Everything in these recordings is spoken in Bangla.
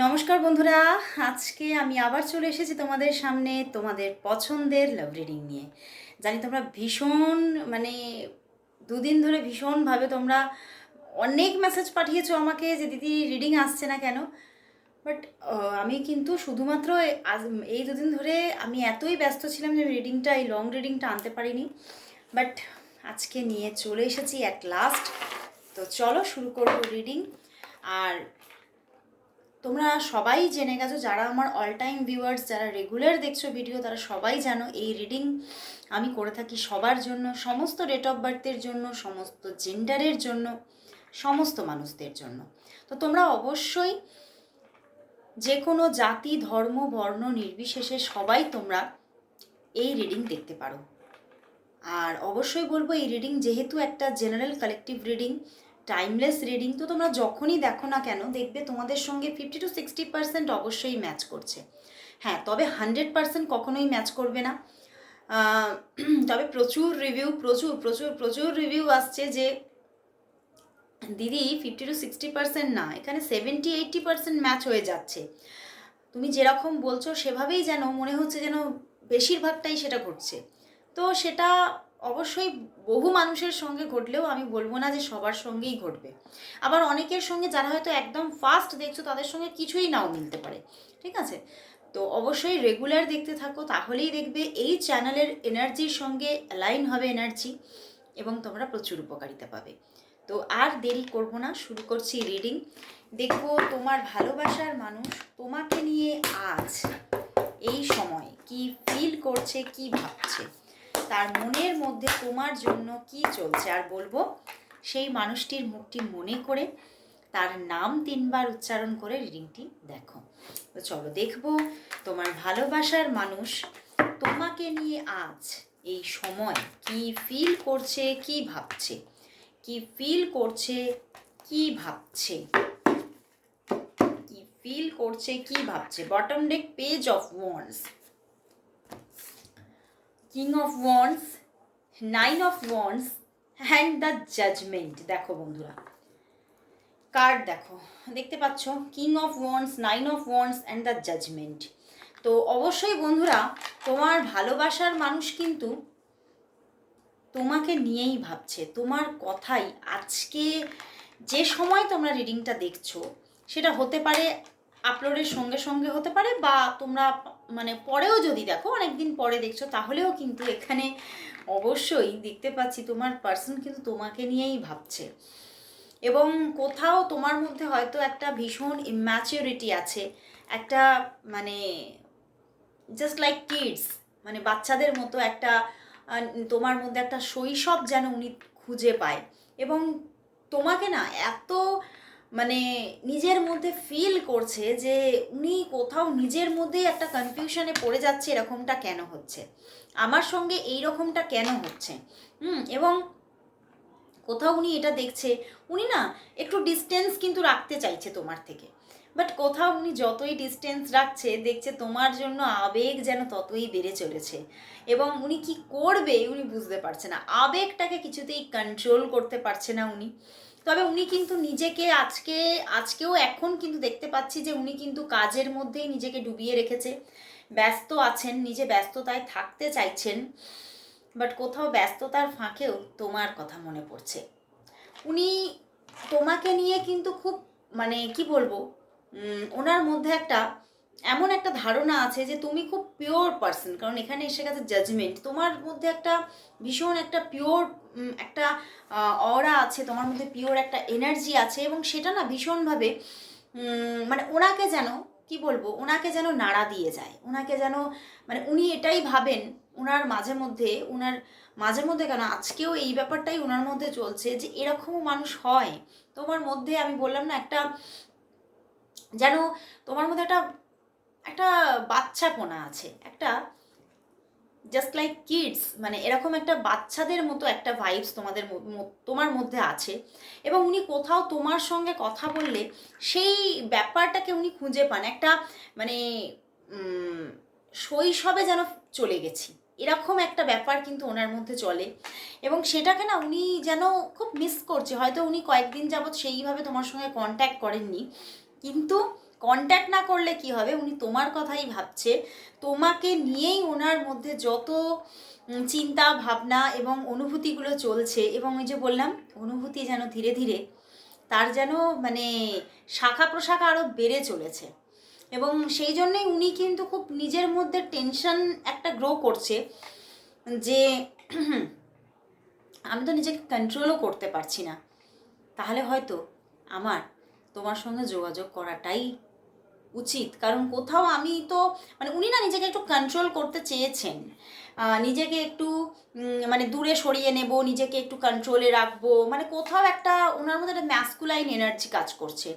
নমস্কার বন্ধুরা, আজকে আমি আবার চলে এসেছি তোমাদের সামনে তোমাদের পছন্দের লাভ রিডিং নিয়ে। জানি তোমরা ভীষণ দুদিন ধরে ভীষণভাবে তোমরা অনেক মেসেজ পাঠিয়েছো আমাকে যে দিদি রিডিং আসছে না কেন। বাট আমি কিন্তু শুধুমাত্র আজ এই দুদিন ধরে আমি এতই ব্যস্ত ছিলাম যে রিডিংটা, এই লং রিডিংটা আনতে পারিনি। বাট আজকে নিয়ে চলে এসেছি অ্যাট লাস্ট। তো চলো শুরু করবো রিডিং। আর তোমরা সবাই জেনে গেছো, যারা আমার অল টাইম ভিউয়ার্স, যারা রেগুলার দেখছো ভিডিও, তারা সবাই জানো এই রিডিং আমি করে থাকি সবার জন্য, সমস্ত ডেট অফ বার্থের জন্য, সমস্ত জেন্ডারের জন্য, সমস্ত মানুষদের জন্য। তো তোমরা অবশ্যই যে কোনো জাতি, ধর্ম, বর্ণ নির্বিশেষে সবাই তোমরা এই রিডিং দেখতে পারো। আর অবশ্যই বলবো এই রিডিং যেহেতু একটা general collective reading, timeless reading, তো তোমরা যখনই দেখো না কেন দেখবে তোমাদের সঙ্গে 50-60% অবশ্যই ম্যাচ করছে। হ্যাঁ, তবে 100% কখনোই ম্যাচ করবে না। তবে প্রচুর রিভিউ প্রচুর প্রচুর প্রচুর রিভিউ আসছে যে দিদি 50-60% না, এখানে 70-80% ম্যাচ হয়ে যাচ্ছে। তুমি যেরকম বলছো সেভাবেই যেন মনে হচ্ছে যেন বেশিরভাগটাই সেটা ঘটছে। তো সেটা অবশ্যই বহু মানুষের সঙ্গে ঘটলেও আমি বলবো না যে সবার সঙ্গেই ঘটবে। আবার অনেকের সঙ্গে যারা হয়তো একদম ফার্স্ট দেখছো তাদের সঙ্গে কিছুই নাও মিলতে পারে, ঠিক আছে? তো অবশ্যই রেগুলার দেখতে থাকো, তাহলেই দেখবে এই চ্যানেলের এনার্জির সঙ্গে অ্যালাইন হবে এনার্জি, এবং তোমরা প্রচুর উপকারিতা পাবে। তো আর দেরি করব না, শুরু করছি রিডিং। দেখবো তোমার ভালোবাসার মানুষ তোমাকে নিয়ে আজ এই সময় কি ফিল করছে, কি ভাবছে, তার মনের মধ্যে তোমার জন্য কি চলছে। আর বলবো সেই মানুষটির মুখটি মনে করে তার নাম 3বার উচ্চারণ করে রিডিংটি দেখো। তো চলো দেখবো তোমার ভালোবাসার মানুষ তোমাকে নিয়ে আজ এই সময় কি ফিল করছে, কি ভাবছে, কি ফিল করছে, কি ভাবছে, কি ফিল করছে, কি ভাবছে। Bottom deck page of wands, king of wands, 9 of wands and the judgement. দেখো বন্ধুরা, কার্ড দেখো, দেখতে পাচ্ছ king of wands, 9 of wands and the judgement. তো অবশ্যই বন্ধুরা তোমার ভালোবাসার মানুষ কিন্তু তোমাকে নিয়েই ভাবছে, তোমার কথাই। আজকে যে সময় তোমরা রিডিংটা দেখছো সেটা হতে পারে আপলোডের সঙ্গে সঙ্গে, হতে পারে বা তোমরা পরেও যদি দেখো, অনেকদিন পরে দেখছো, তাহলেও কিন্তু এখানে অবশ্যই দেখতে পাচ্ছি তোমার পার্সন কিন্তু তোমাকে নিয়েই ভাবছে। এবং কোথাও তোমার মধ্যে হয়তো একটা ভীষণ ইম্যাচিউরিটি আছে, একটা জাস্ট লাইক কিডস, বাচ্চাদের মতো একটা তোমার মধ্যে একটা শৈশব যেন উনি খুঁজে পায়। এবং তোমাকে না এত নিজের মধ্যে ফিল করছে যে উনি কোথাও নিজের মধ্যেই একটা কনফিউশনে পড়ে যাচ্ছে, এরকমটা কেন হচ্ছে আমার সঙ্গে, এই রকমটা কেন হচ্ছে। এবং কোথাও উনি এটা দেখছে, উনি না একটু ডিস্টেন্স কিন্তু রাখতে চাইছে তোমার থেকে। বাট কোথাও উনি যতই ডিস্টেন্স রাখছে দেখছে তোমার জন্য আবেগ যেন ততই বেড়ে চলেছে, এবং উনি কি করবে উনি বুঝতে পারছে না, আবেগটাকে কিছুতেই কন্ট্রোল করতে পারছে না উনি। তবে উনি কিন্তু নিজেকে আজকেও এখন কিন্তু দেখতে পাচ্ছি যে উনি কিন্তু কাজের মধ্যেই নিজেকে ডুবিয়ে রেখেছে, ব্যস্ত আছেন, নিজে ব্যস্ততায় থাকতে চাইছেন। বাট কোথাও ব্যস্ততার ফাঁকেও তোমার কথা মনে পড়ছে। উনি তোমাকে নিয়ে কিন্তু খুব কি বলবো, ওনার মধ্যে একটা এমন একটা ধারণা আছে যে তুমি খুব পিওর পার্সন, কারণ এখানে এসে গেছে জাজমেন্ট। তোমার মধ্যে একটা ভীষণ একটা পিওর একটা অরা আছে, তোমার মধ্যে পিওর একটা এনার্জি আছে, এবং সেটা না ভীষণভাবে ওনাকে যেন কি বলবো, ওনাকে যেন নাড়া দিয়ে যায়, ওনাকে যেন উনি এটাই ভাবেন। ওনার মাঝে মধ্যে কেন আজকেও এই ব্যাপারটাই ওনার মধ্যে চলছে যে এরকমও মানুষ হয় তোমার মধ্যে। আমি বললাম না, একটা যেন তোমার মধ্যে একটা একটা বাচ্চাপনা আছে, একটা জাস্ট লাইক কিডস, এরকম একটা বাচ্চাদের মতো একটা ভাইবস তোমার মধ্যে আছে। এবং উনি কোথাও তোমার সঙ্গে কথা বললে সেই ব্যাপারটাকে উনি খুঁজে পান, একটা শৈশবে যেন চলে গেছি, এরকম একটা ব্যাপার কিন্তু ওনার মধ্যে চলে। এবং সেটাকে না উনি যেন খুব মিস করছে। হয়তো উনি কয়েকদিন যাবৎ সেইভাবে তোমার সঙ্গে কন্ট্যাক্ট করেননি, কিন্তু কন্ট্যাক্ট না করলে কি হবে, উনি তোমার কথাই ভাবছে, তোমাকে নিয়েই ওনার মধ্যে যত চিন্তা ভাবনা এবং অনুভূতিগুলো চলছে, এবং ওই যে বললাম অনুভূতি যেন ধীরে ধীরে তার যেন মানে শাখা প্রশাখা আরও বেড়ে চলেছে। এবং সেই জন্যই উনি কিন্তু খুব নিজের মধ্যে টেনশন একটা গ্রো করছে যে আমি তো নিজেকে কন্ট্রোলও করতে পারছি না, তাহলে হয়তো আমার তোমার সঙ্গে যোগাযোগ করাটাই উচিত। কারণ কোথাও আমি তো মানে উনি না নিজেকে একটু কন্ট্রোল করতে চেয়েছেন, নিজেকে একটু মানে দূরে সরিয়ে নেব, নিজেকে একটু কন্ট্রোলে রাখবো, মানে কোথাও একটা ওনার মধ্যে একটা ম্যাসকুলাইন এনার্জি কাজ করছে,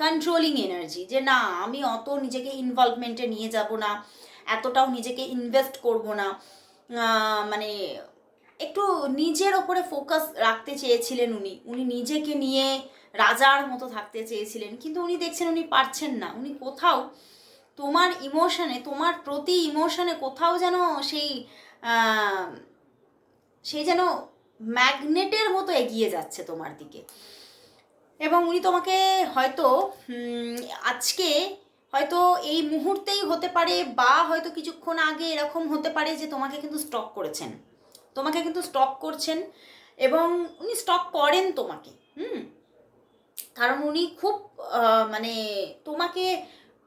কন্ট্রোলিং এনার্জি, যে না আমি অত নিজেকে ইনভলভমেন্টে নিয়ে যাব না, এতটাও নিজেকে ইনভেস্ট করব না, মানে একটু নিজের ওপরে ফোকাস রাখতে চেয়েছিলেন উনি, উনি নিজেকে নিয়ে রাজার মতো থাকতে চেয়েছিলেন, কিন্তু উনি দেখছেন উনি পারছেন না। উনি কোথাও তোমার ইমোশনে, তোমার প্রতি ইমোশনে কোথাও যেন সেই সেই যেন ম্যাগনেটের মতো এগিয়ে যাচ্ছে তোমার দিকে। এবং উনি তোমাকে হয়তো আজকে হয়তো এই মুহূর্তেই হতে পারে, বা হয়তো কিছুক্ষণ আগে এরকম হতে পারে যে তোমাকে কিন্তু স্টক করেছেন, তোমাকে কিন্তু স্টক করছেন, এবং উনি স্টক করেন তোমাকে। কারণ উনি খুব মানে তোমাকে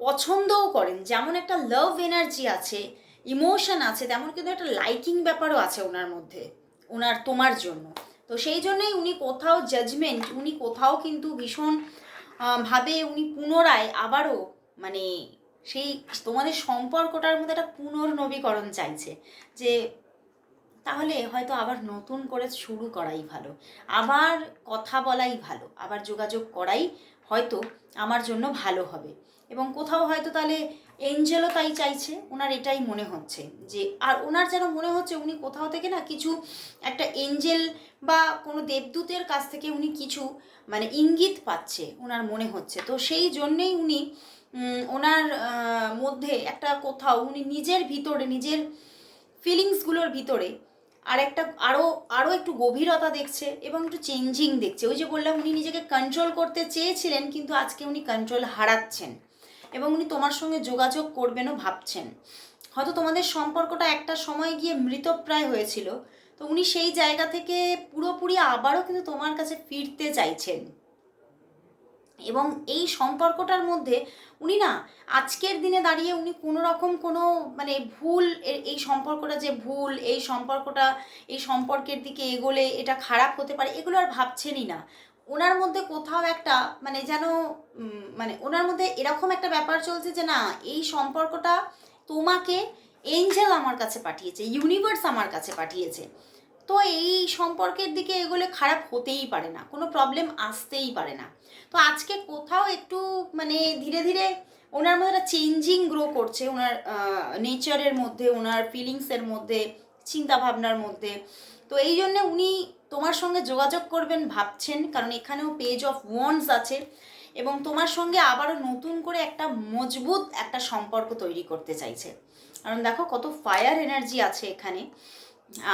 পছন্দও করেন, যেমন একটা লাভ এনার্জি আছে, ইমোশন আছে, তেমন কিন্তু একটা লাইকিং ব্যাপারও আছে ওনার মধ্যে, ওনার তোমার জন্য। তো সেই জন্যই উনি কোথাও জাজমেন্ট, উনি কোথাও কিন্তু ভীষণ ভাবে উনি পুনরায় আবারও মানে সেই তোমাদের সম্পর্কটার মধ্যে একটা পুনর্নবীকরণ চাইছে, যে তাহলে হয়তো আবার নতুন করে শুরু করাই ভালো, আবার কথা বলাই ভালো, আবার যোগাযোগ করাই হয়তো আমার জন্য ভালো হবে। এবং কোথাও হয়তো তাহলে এঞ্জেলও তাই চাইছে, ওনার এটাই মনে হচ্ছে যে, আর ওনার যেন মনে হচ্ছে উনি কোথাও থেকে না কিছু একটা এঞ্জেল বা কোনো দেবদূতের কাছ থেকে উনি কিছু মানে ইঙ্গিত পাচ্ছে ওনার মনে হচ্ছে। তো সেই জন্যেই উনি ওনার মধ্যে একটা কোথাও উনি নিজের ভিতরে, নিজের ফিলিংসগুলোর ভিতরে আর একটা আরও আরও একটু গভীরতা দেখছে, এবং একটু চেঞ্জিং দেখছে। ওই যে বললাম উনি নিজেকে কন্ট্রোল করতে চেয়েছিলেন, কিন্তু আজকে উনি কন্ট্রোল হারাচ্ছেন, এবং উনি তোমার সঙ্গে যোগাযোগ করবেনও ভাবছেন। হয়তো তোমাদের সম্পর্কটা একটা সময় গিয়ে মৃতপ্রায় হয়েছিল, তো উনি সেই জায়গা থেকে পুরোপুরি আবারও কিন্তু তোমার কাছে ফিরতে চাইছেন। এবং এই সম্পর্কটার মধ্যে উনি না আজকের দিনে দাঁড়িয়ে উনি কোনো রকম কোনো মানে ভুল, এই সম্পর্কটা যে ভুল, এই সম্পর্কটা, এই সম্পর্কের দিকে এগোলে এটা খারাপ হতে পারে, এগুলো আর ভাবছেনই না। ওনার মধ্যে কোথাও একটা মানে যেন মানে ওনার মধ্যে এরকম একটা ব্যাপার চলছে যে না এই সম্পর্কটা তোমাকে এঞ্জেল আমার কাছে পাঠিয়েছে, ইউনিভার্স আমার কাছে পাঠিয়েছে, তো এই সম্পর্কের দিকে এগোলে খারাপ হতেই পারে না, কোনো প্রবলেম আসতেই পারে না। তো আজকে কোথাও একটু মানে ধীরে ধীরে ওনার মধ্যে একটা চেঞ্জিং গ্রো করছে, ওনার নেচারের মধ্যে, ওনার ফিলিংসের মধ্যে, চিন্তাভাবনার মধ্যে। তো এই জন্যে উনি তোমার সঙ্গে যোগাযোগ করবেন ভাবছেন, কারণ এখানেও পেজ অফ ওয়ান্ডস আছে, এবং তোমার সঙ্গে আবারও নতুন করে একটা মজবুত একটা সম্পর্ক তৈরি করতে চাইছে। কারণ দেখো কত ফায়ার এনার্জি আছে এখানে,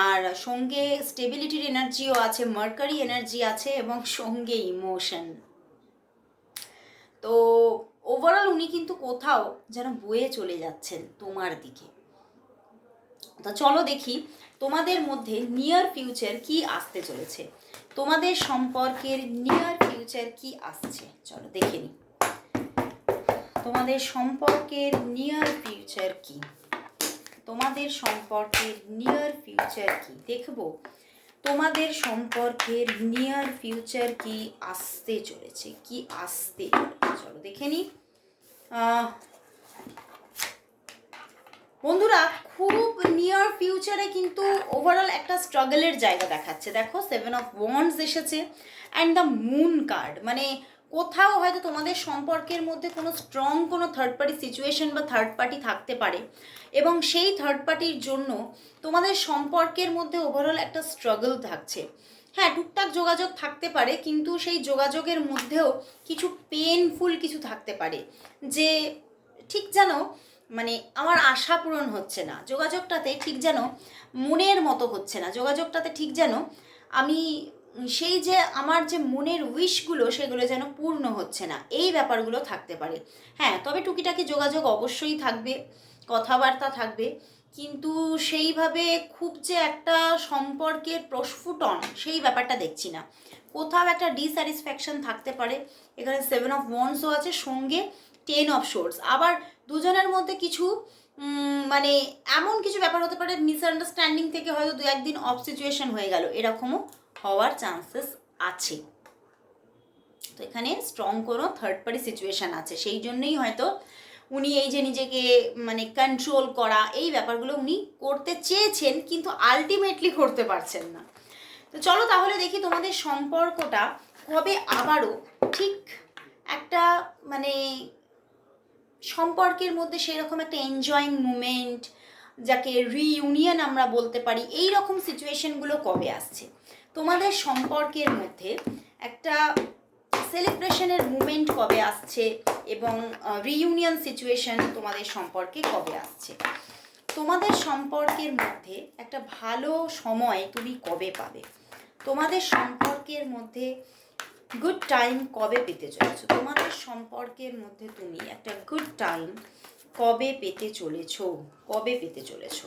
আর সঙ্গে স্টেবিলিটির এনার্জিও আছে, মার্কারি এনার্জি আছে, এবং সঙ্গে ইমোশন। তো ওভারঅল উনি কিন্তু কোথাও যেন বয়ে চলে যাচ্ছেন তোমার দিকে। তো চলো দেখি তোমাদের মধ্যে নিয়ার ফিউচার কি আসতে চলেছে, তোমাদের সম্পর্কের নিয়ার ফিউচার কি আসছে, চলো দেখে নিই তোমাদের সম্পর্কের নিয়ার ফিউচার কি, তোমাদের সম্পর্কের নিয়ার ফিউচার কি দেখবো, তোমাদের সম্পর্কের নিয়ার ফিউচার কি আসতে চলেছে, কি আসতে চলেছে, চলো দেখে নি। বন্ধুরা খুব নিয়ার ফিউচারে কিন্তু ওভারঅল একটা স্ট্রাগলের জায়গা দেখাচ্ছে। দেখো 7 অফ ওয়ান্ডস এসেছে অ্যান্ড দ্য মুন কার্ড, মানে কোথাও হয়তো তোমাদের সম্পর্কের মধ্যে কোনো স্ট্রং কোনো থার্ড পার্টি সিচুয়েশন বা থার্ড পার্টি থাকতে পারে, এবং সেই থার্ড পার্টির জন্য তোমাদের সম্পর্কের মধ্যে ওভারঅল একটা স্ট্রাগল থাকছে। হ্যাঁ টুকটাক যোগাযোগ থাকতে পারে, কিন্তু সেই যোগাযোগের মধ্যেও কিছু পেনফুল কিছু থাকতে পারে, যে ঠিক যেন মানে আমার আশা পূরণ হচ্ছে না, যোগাযোগটাতে ঠিক যেন মনের মতো হচ্ছে না, যোগাযোগটাতে ঠিক যেন আমি সেই যে আমার যে মনের উইশগুলো সেগুলো যেন পূর্ণ হচ্ছে না, এই ব্যাপারগুলো থাকতে পারে। হ্যাঁ, তবে টুকিটাকি যোগাযোগ অবশ্যই থাকবে, কথাবার্তা থাকবে, কিন্তু সেইভাবে খুব যে একটা সম্পর্কের প্রস্ফুটন সেই ব্যাপারটা দেখছি না। কোথাও একটা ডিস্যাটিসফ্যাকশন থাকতে পারে। এখানে 7 অফ ওয়ান্ডসও আছে, সঙ্গে 10 অফ শোর্টস। আবার দুজনের মধ্যে কিছু মানে এমন কিছু ব্যাপার হতে পারে, মিসআন্ডারস্ট্যান্ডিং থেকে হয়তো 2-1 দিন অফ সিচুয়েশন হয়ে গেল, এরকমও হওয়ার চান্সেস আছে। তো এখানে স্ট্রং কোনো থার্ড পার্টি সিচুয়েশান আছে, সেই জন্যই হয়তো উনি এই যে নিজেকে মানে কন্ট্রোল করা এই ব্যাপারগুলো উনি করতে চেয়েছেন, কিন্তু আলটিমেটলি করতে পারছেন না। তো চলো তাহলে দেখি তোমাদের সম্পর্কটা কবে আবারও ঠিক একটা মানে সম্পর্কের মধ্যে সেরকম একটা এনজয়িং মুমেন্ট, যাকে রিইউনিয়ন আমরা বলতে পারি, এই রকম সিচুয়েশনগুলো কবে আসছে তোমাদের সম্পর্কের মধ্যে, একটা সেলিব্রেশনের মুমেন্ট কবে আসছে, এবং রিইউনিয়ন সিচুয়েশন তোমাদের সম্পর্কে কবে আসছে। তোমাদের সম্পর্কের মধ্যে একটা ভালো সময় তুমি কবে পাবে, তোমাদের সম্পর্কের মধ্যে গুড টাইম কবে পেতে চলেছো, তোমাদের সম্পর্কের মধ্যে তুমি একটা গুড টাইম কবে পেতে চলেছো, কবে পেতে চলেছো,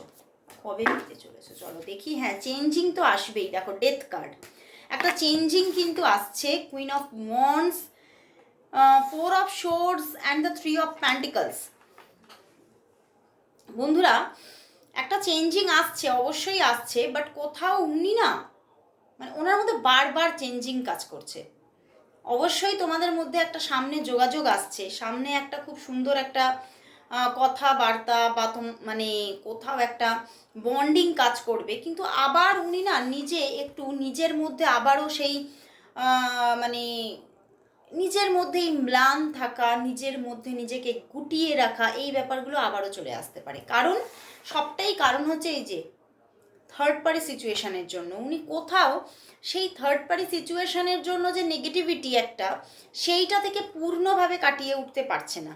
কবে পেতে চলেছো। চলো দেখি। হ্যাঁ, চেঞ্জিং তো আসবেই। দেখো ডেথ কার্ড, একটা চেঞ্জিং কিন্তু আসছে। Queen of wands, 4 of shorts and the 3 of pentacles. বন্ধুরা, একটা চেঞ্জিং আসছে, অবশ্যই আসছে, বাট কোথাও উনি না মানে ওনার মধ্যে বারবার চেঞ্জিং কাজ করছে। অবশ্যই তোমাদের মধ্যে একটা সামনে যোগাযোগ আসছে, সামনে একটা খুব সুন্দর একটা কথাবার্তা বা মানে কোথাও একটা বন্ডিং কাজ করবে, কিন্তু আবার উনি না নিজে একটু নিজের মধ্যে আবারও সেই মানে নিজের মধ্যেই ম্লান থাকা, নিজের মধ্যে নিজেকে গুটিয়ে রাখা, এই ব্যাপারগুলো আবারও চলে আসতে পারে। কারণ সবটাই কারণ হচ্ছে এই যে থার্ড পার্টি সিচুয়েশানের জন্য উনি কোথাও সেই থার্ড পার্টি সিচুয়েশানের জন্য যে নেগেটিভিটি একটা, সেইটা থেকে পূর্ণভাবে কাটিয়ে উঠতে পারছে না।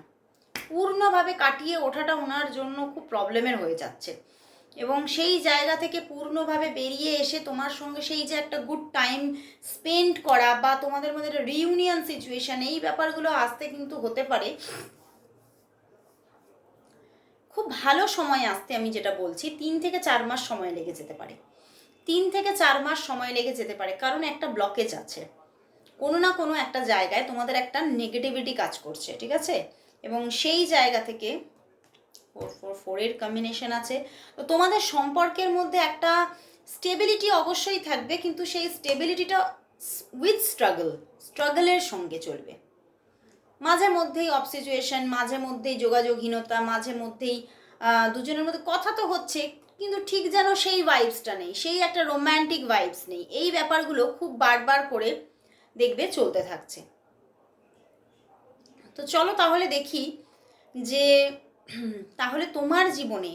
পূর্ণভাবে কাটিয়ে ওঠাটা ওনার জন্য খুব প্রবলেমের হয়ে যাচ্ছে, এবং সেই জায়গা থেকে পূর্ণভাবে বেরিয়ে এসে তোমার সঙ্গে সেই যে একটা গুড টাইম স্পেন্ড করা বা তোমাদের মধ্যে একটা রিউনিয়ন সিচুয়েশান, এই ব্যাপারগুলো আসতে কিন্তু হতে পারে খুব ভালো সময় আসতে। আমি যেটা বলছি 3 থেকে 4 মাস সময় লেগে যেতে পারে, 3 থেকে 4 মাস সময় লেগে যেতে পারে, কারণ একটা ব্লকেজ আছে কোনো না কোনো একটা জায়গায়, তোমাদের একটা নেগেটিভিটি কাজ করছে, ঠিক আছে। এবং সেই জায়গা থেকে 4-4-4 কম্বিনেশন আছে। তো তোমাদের সম্পর্কের মধ্যে একটা স্টেবিলিটি অবশ্যই থাকবে, কিন্তু সেই স্টেবিলিটিটা উইথ স্ট্রাগলের সঙ্গে চলবে। মাঝে মধ্যেই অফ সিচুয়েশন, মাঝে মধ্যেই যোগাযোগহীনতা, মাঝে মধ্যেই দুজনের মধ্যে কথা তো হচ্ছে, কিন্তু ঠিক যেন সেই ভাইবসটা নেই, সেই একটা রোম্যান্টিক ভাইবস নেই। এই ব্যাপারগুলো খুব বারবার করে দেখবে চলতে থাকছে। তো চলো তাহলে দেখি যে তাহলে তোমার জীবনে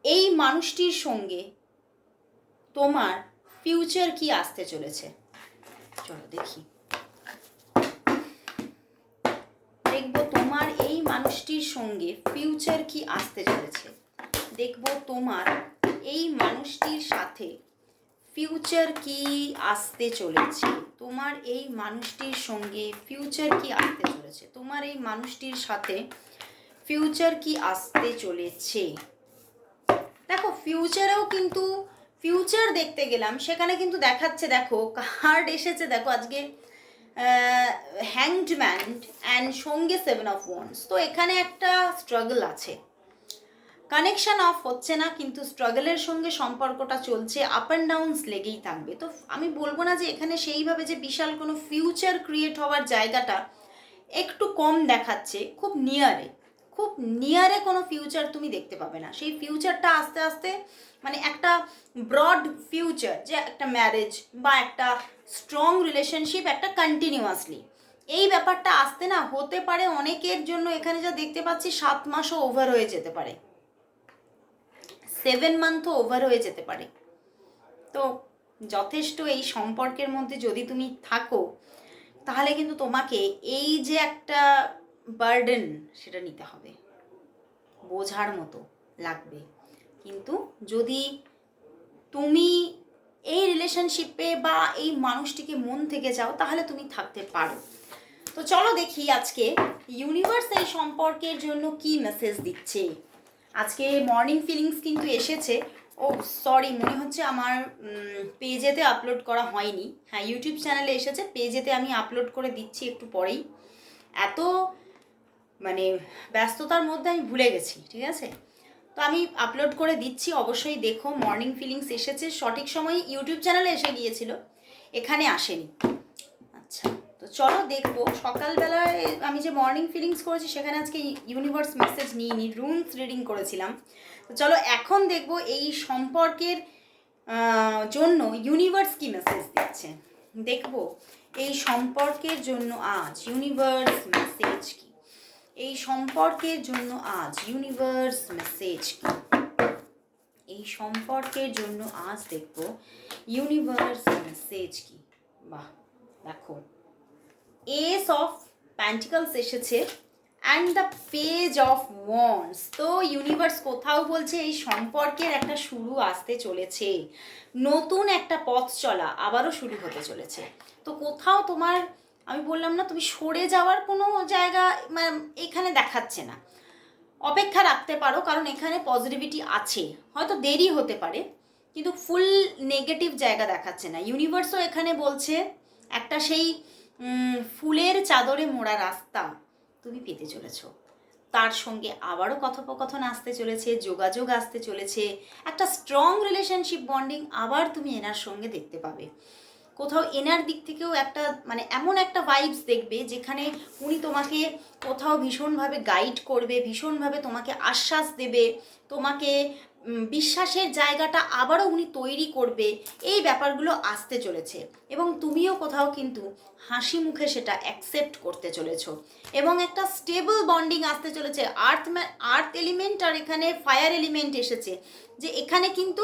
এই মানুষটির সঙ্গে তোমার ফিউচার কি আসতে চলেছে। চলো দেখি, দেখবো তোমার এই মানুষটির সঙ্গে ফিউচার কি আসতে চলেছে। দেখবো তোমার এই মানুষটির সাথে ফিউচার কি আসতে চলেছে, তোমার এই মানুষটির সঙ্গে ফিউচার কি আসতে চলেছে, তোমার এই মানুষটির সাথে ফিউচার কি আসতে চলেছে। দেখো ফিউচারেও কিন্তু ফিউচার দেখতে গেলাম, সেখানে কিন্তু দেখাচ্ছে, দেখো কার্ড এসেছে, দেখো আজকে হ্যাংড ম্যান অ্যান্ড সঙ্গে 7 অফ ওয়ান্ডস। তো এখানে একটা স্ট্রাগল আছে, কানেকশন অফ হচ্ছে না, কিন্তু স্ট্রাগলের সঙ্গে সম্পর্কটা চলছে, আপ অ্যান্ড ডাউনস লেগেই থাকবে। তো আমি বলবো না যে এখানে সেইভাবে যে বিশাল কোনো ফিউচার ক্রিয়েট হওয়ার জায়গাটা একটু কম দেখাচ্ছে, খুব নিয়ারে কোনো ফিউচার তুমি দেখতে পাবে না। সেই ফিউচারটা আস্তে আস্তে মানে একটা ব্রড ফিউচার, যে একটা ম্যারেজ বা একটা স্ট্রং রিলেশনশিপ, একটা কন্টিনিউয়াসলি, এই ব্যাপারটা আসতে না হতে পারে অনেকের জন্য। এখানে যা দেখতে পাচ্ছি 7 মাসও ওভার হয়ে যেতে পারে, 7 মান্থও ওভার হয়ে যেতে পারে। তো যথেষ্ট এই সম্পর্কের মধ্যে যদি তুমি থাকো, তাহলে কিন্তু তোমাকে এই যে একটা বার্ডেন সেটা নিতে হবে, বোঝার মতো লাগবে। কিন্তু যদি তুমি এই রিলেশনশিপে বা এই মানুষটিকে মন থেকে চাও, তাহলে তুমি থাকতে পারো। তো চলো দেখি আজকে ইউনিভার্স এই সম্পর্কের জন্য কি মেসেজ দিচ্ছে। আজকে মর্নিং ফিলিংস কিন্তু এসেছে। ও সরি, মনে হচ্ছে আমার পেজেতে আপলোড করা হয়নি। হ্যাঁ, ইউটিউব চ্যানেলে এসেছে, পেজেতে আমি আপলোড করে দিচ্ছি একটু পরেই। এত মানে ব্যস্ততার মধ্যে আমি ভুলে গেছি, ঠিক আছে? তো আমি আপলোড করে দিচ্ছি, অবশ্যই দেখো। মর্নিং ফিলিংস এসেছে সঠিক সময়, ইউটিউব চ্যানেলে এসে গিয়েছিল, এখানে আসেনি। আচ্ছা, তো চলো দেখবো। সকালবেলায় আমি যে মর্নিং ফিলিংস করেছি সেখানে আজকে ইউনিভার্স মেসেজ নিইনি, রুমস রিডিং করেছিলাম। তো চলো এখন দেখবো এই সম্পর্কের জন্য ইউনিভার্স কি মেসেজ দিচ্ছে। দেখবো এই সম্পর্কের জন্য আজ ইউনিভার্স মেসেজ কি, এই সম্পর্কের জন্য আজ ইউনিভার্স মেসেজ কি, এই সম্পর্কের জন্য আজ দেখবো ইউনিভার্স মেসেজ কি। বাহ, দেখো এস অফ প্যান্টিকলস এসেছে and the page of wands. তো ইউনিভার্স কোথাও বলছে এই সম্পর্কের একটা শুরু আসতে চলেছে, নতুন একটা পথ চলা আবারও শুরু হতে চলেছে। তো কোথাও তোমার, আমি বললাম না, তুমি সরে যাওয়ার কোনো জায়গা মানে এখানে দেখাচ্ছে না। অপেক্ষা রাখতে পারো, কারণ এখানে পজিটিভিটি আছে, হয়তো দেরি হতে পারে, কিন্তু ফুল নেগেটিভ জায়গা দেখাচ্ছে না। ইউনিভার্সও এখানে বলছে একটা সেই ফুলের চাদরে মোড়া রাস্তা তুমি পেতে চলেছো। তার সঙ্গে আবারও কথোপকথন আসতে চলেছে, যোগাযোগ আসতে চলেছে, একটা স্ট্রং রিলেশনশিপ বন্ডিং আবার তুমি এনার সঙ্গে দেখতে পাবে। কোথাও এনার দিক থেকেও একটা মানে এমন একটা ভাইবস দেখবে যেখানে উনি তোমাকে কোথাও ভীষণভাবে গাইড করবে, ভীষণভাবে তোমাকে আশ্বাস দেবে, তোমাকে বিশ্বাসের জায়গাটা আবারও উনি তৈরি করবে। এই ব্যাপারগুলো আসতে চলেছে এবং তুমিও কোথাও কিন্তু হাসি মুখে সেটা অ্যাকসেপ্ট করতে চলেছ এবং একটা স্টেবল বন্ডিং আসতে চলেছে। আর্থ এলিমেন্ট আর এখানে ফায়ার এলিমেন্ট এসেছে, যে এখানে কিন্তু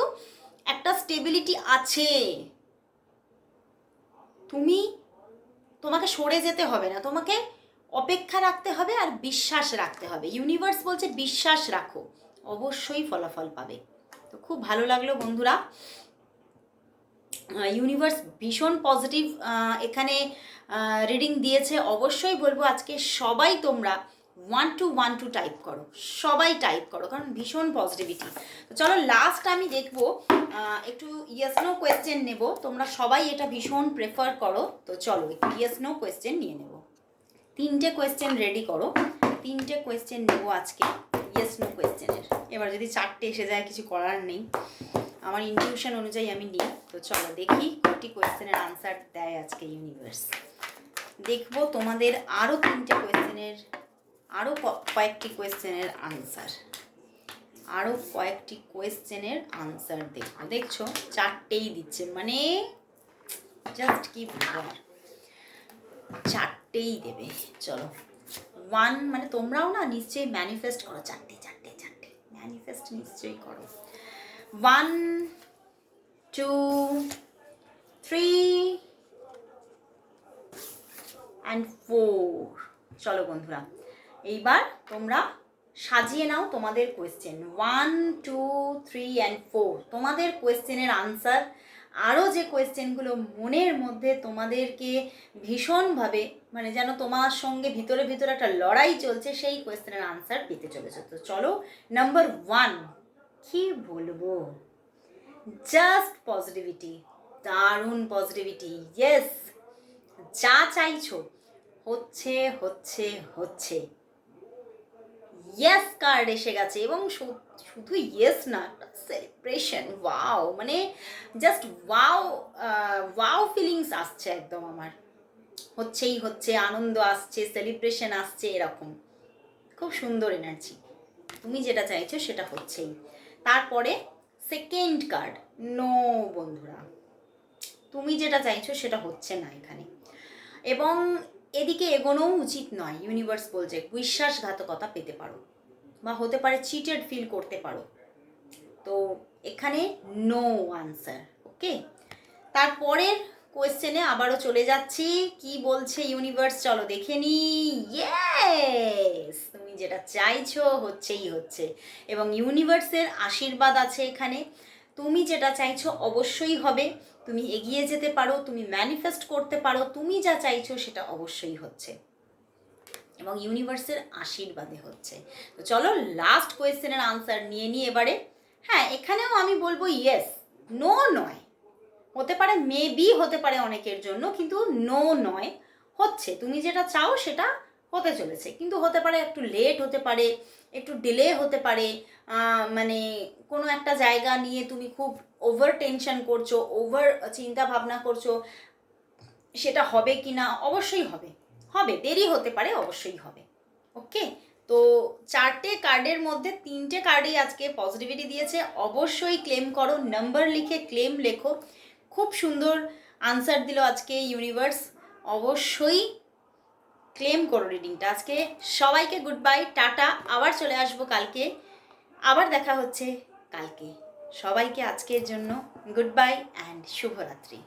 একটা স্টেবিলিটি আছে। তোমাকে সরে যেতে হবে না, তোমাকে অপেক্ষা রাখতে হবে আর বিশ্বাস রাখতে হবে। ইউনিভার্স বলছে বিশ্বাস রাখো, অবশ্যই ফলাফল পাবে। তো খুব ভালো লাগলো বন্ধুরা, ইউনিভার্স ভীষণ পজিটিভ এখানে রিডিং দিয়েছে। অবশ্যই বলবো আজকে সবাই তোমরা 1 to 1 টাইপ করো, সবাই টাইপ করো, কারণ ভীষণ পজিটিভিটি। তো চলো লাস্ট আমি দেখবো একটু ইয়েস নো কোয়েশ্চেন নেব, তোমরা সবাই এটা ভীষণ প্রেফার করো। তো চলো একটু ইয়েস নো কোয়েশ্চেন নিয়ে নেব। 3টে কোয়েশ্চেন রেডি করো, 3টে কোয়েশ্চেন নেবো আজকে ইয়েস নো কোয়েশ্চেনের। এবার যদি 4টে এসে যায় কিছু করার নেই, আমার ইনটিউশন অনুযায়ী আমি নিই। তো চলো দেখি কটি কোয়েশ্চেনের আনসার দেয় আজকে ইউনিভার্স। দেখবো তোমাদের আরও 3টে কোয়েশ্চেনের, আরও কয়েকটি কোয়েশ্চেনের আনসার, আরও কয়েকটি কোয়েশ্চেনের আনসার দেখবো। দেখছো 4টেই দিচ্ছে, মানে জাস্ট কি বলবো, 4টেই দেবে। চলো 1 মানে তোমরাও না নিশ্চয়ই ম্যানিফেস্ট করো, 4টে ম্যানিফেস্ট নিশ্চয়ই করো। 1 2 3 and 4। চলো বন্ধুরা, এইবার তোমরা সাজিয়ে নাও তোমাদের কোয়েশ্চেন। 1 2 3 and 4 তোমাদের কোয়েশ্চেনের আনসার। আরও যে কোয়েশ্চেনগুলো মনের মধ্যে তোমাদেরকে ভীষণভাবে মানে যেন তোমার সঙ্গে ভিতরে ভিতরে একটা লড়াই চলছে, সেই কোয়েশ্চেনের আনসার পেতে চলেছে। তো চলো নাম্বার 1, কি বলবো, জাস্ট পজিটিভিটি, দারুণ পজিটিভিটি। ইয়েস, যা চাইছো হচ্ছে হচ্ছে হচ্ছে। ইয়েস কার্ড এসে গেছে এবং শুধু ইয়েস না, সেলিব্রেশন। ওয়াও, মানে জাস্ট ওয়াও, ওয়াও ফিলিংস আসছে একদম আমার। হচ্ছেই হচ্ছে, আনন্দ আসছে, সেলিব্রেশন আসছে, এরকম খুব সুন্দর এনার্জি। তুমি যেটা চাইছো সেটা হচ্ছেই। তারপরে সেকেন্ড কার্ড, নো বন্ধুরা, তুমি যেটা চাইছো সেটা হচ্ছে না এখানে, এবং এদিকে এগোনোও উচিত নয়। ইউনিভার্স বলছে বিশ্বাসঘাতকতা পেতে পারো বা হতে পারে চিটেড ফিল করতে পারো। তো এখানে নো আনসার। ওকে, তারপরের কোয়েশ্চেনে আবারও চলে যাচ্ছি, কি বলছে ইউনিভার্স চলো দেখে নি। ইয়েস, তুমি যেটা চাইছো হচ্ছেই হচ্ছে এবং ইউনিভার্সের আশীর্বাদ আছে এখানে। তুমি যেটা চাইছো অবশ্যই হবে, তুমি এগিয়ে যেতে পারো, তুমি ম্যানিফেস্ট করতে পারো, তুমি যা চাইছো সেটা অবশ্যই হচ্ছে এবং ইউনিভার্সের আশীর্বাদে হচ্ছে। তো চলো লাস্ট কোয়েশ্চেনের আনসার নিয়ে নিই এবারে। হ্যাঁ, এখানেও আমি বলবো ইয়েস, নো নয়, হতে পারে মেবি, হতে পারে অনেকের জন্য, কিন্তু নো নয়, হচ্ছে। তুমি যেটা চাও সেটা হতে চলেছে, কিন্তু হতে পারে একটু লেট, হতে পারে একটু ডিলে, হতে পারে মানে কোনো একটা জায়গা নিয়ে তুমি খুব ওভার টেনশন করছো, ওভার চিন্তা ভাবনা করছো, সেটা হবে কি না, অবশ্যই হবে, হবে, দেরি হতে পারে, অবশ্যই হবে। ওকে, তো 4টে কার্ডের মধ্যে 3টে কার্ডই আজকে পজিটিভিটি দিয়েছে। অবশ্যই ক্লেম করো, নাম্বার লিখে ক্লেম লেখো। খুব সুন্দর আনসার দিল আজকে ইউনিভার্স, অবশ্যই ক্লেম করো রিডিংটা আজকে। সবাইকে গুড বাই, টাটা, আবার চলে আসবো কালকে, আবার দেখা হচ্ছে কালকে। সবাইকে আজকের জন্য গুড বাই অ্যান্ড শুভরাত্রি।